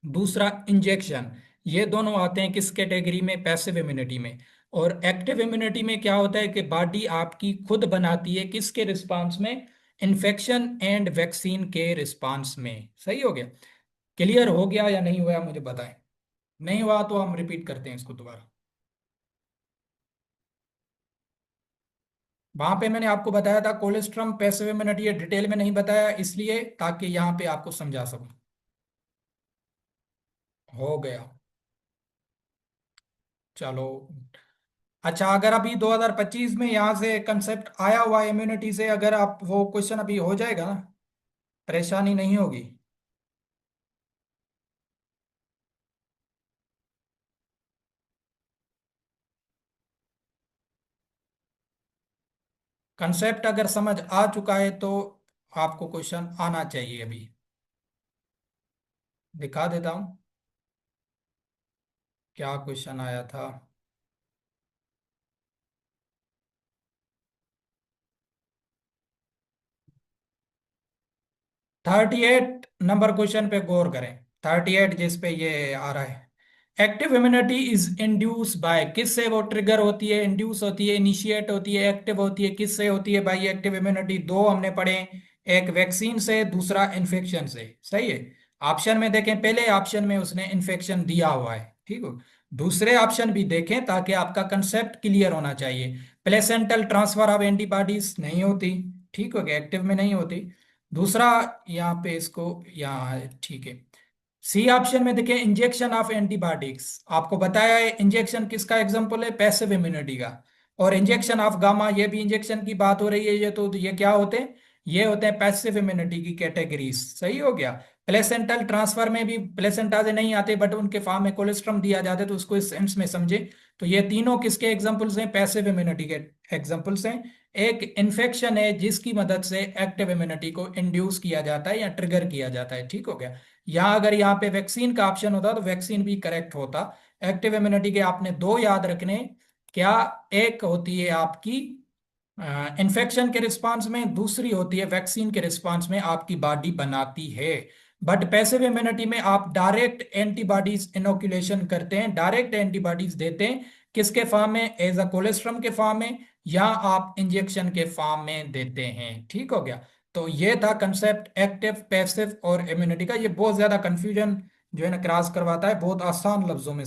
दूसरा इंजेक्शन। ये दोनों आते हैं किस कैटेगरी में? पैसिव इम्यूनिटी में। और एक्टिव इम्यूनिटी में क्या होता है कि बॉडी आपकी खुद बनाती है, किसके रिस्पांस में? इन्फेक्शन एंड वैक्सीन के रिस्पांस में। सही हो गया? क्लियर हो गया या नहीं हुआ मुझे बताएं। नहीं हुआ तो हम रिपीट करते हैं इसको दोबारा। वहां पे मैंने आपको बताया था कोलेस्ट्रम पैसिव इम्यूनिटी, ये डिटेल में नहीं बताया इसलिए ताकि यहाँ पे आपको समझा सकूं। हो गया। चलो। अच्छा, अगर अभी 2025 में यहाँ से कंसेप्ट आया हुआ इम्यूनिटी से, अगर आप वो क्वेश्चन अभी हो जाएगा ना, परेशानी नहीं होगी। कंसेप्ट अगर समझ आ चुका है तो आपको क्वेश्चन आना चाहिए। अभी दिखा देता हूँ क्या क्वेश्चन आया था। 38 नंबर क्वेश्चन पे गौर करें। 38 जिस पे ये आ रहा है, active immunity is induce by, किससे वो ट्रिगर होती है, इंड्यूस होती है, इनिशिएट होती है, एक्टिव होती है, किससे होती है भाई एक्टिव इम्यूनिटी? दो हमने पढ़े, एक वैक्सीन से, दूसरा इन्फेक्शन से। सही है? ऑप्शन में देखें, पहले ऑप्शन में उसने इन्फेक्शन दिया हुआ है, ठीक हो। दूसरे ऑप्शन भी देखें ताकि आपका कंसेप्ट क्लियर होना चाहिए। प्लेसेंटल ट्रांसफर ऑफ एंटीबॉडीज नहीं होती, ठीक हो गया, एक्टिव में नहीं होती। दूसरा, यहाँ पे इसको, यहाँ है, ठीक है। सी ऑप्शन में देखिए, इंजेक्शन ऑफ एंटीबायोटिक्स, आपको बताया है इंजेक्शन किसका एग्जांपल है? पैसिव इम्यूनिटी का। और इंजेक्शन ऑफ गामा, ये भी इंजेक्शन की बात हो रही है, ये तो ये क्या होते हैं? ये होते हैं पैसिव इम्यूनिटी की कैटेगरीज। सही हो गया? प्लेसेंटल ट्रांसफर में भी प्लेसेंटा से नहीं आते बट उनके फार्म में कोलेस्ट्रम दिया जाता है, तो उसको इस सेंस में समझे। तो ये तीनों किसके एग्जांपल्स हैं? पैसिव इम्यूनिटी के एग्जांपल्स हैं। एक इन्फेक्शन है जिसकी मदद से एक्टिव इम्यूनिटी को इंड्यूस किया जाता है या ट्रिगर किया जाता है, ठीक हो गया। यहाँ अगर यहाँ पे वैक्सीन का ऑप्शन होता तो वैक्सीन भी करेक्ट होता। एक्टिव इम्यूनिटी के आपने दो याद रखने। क्या? एक होती है आपकी इन्फेक्शन के रिस्पांस में, दूसरी होती है वैक्सीन के रिस्पांस में आपकी बॉडी बनाती है। बट पैसिव इम्यूनिटी में आप डायरेक्ट एंटीबॉडीज इनोकुलेशन करते हैं, डायरेक्ट एंटीबॉडीज देते हैं। किसके फॉर्म में? एज अ कोलेस्ट्रम के फॉर्म में, या आप इंजेक्शन के फॉर्म में देते हैं, ठीक हो गया। तो ये था कंसेप्ट एक्टिव, पैसिव और इम्यूनिटी का। ये बहुत ज्यादा कंफ्यूजन जो है ना क्रॉस करवाता है, बहुत आसान लफ्जों में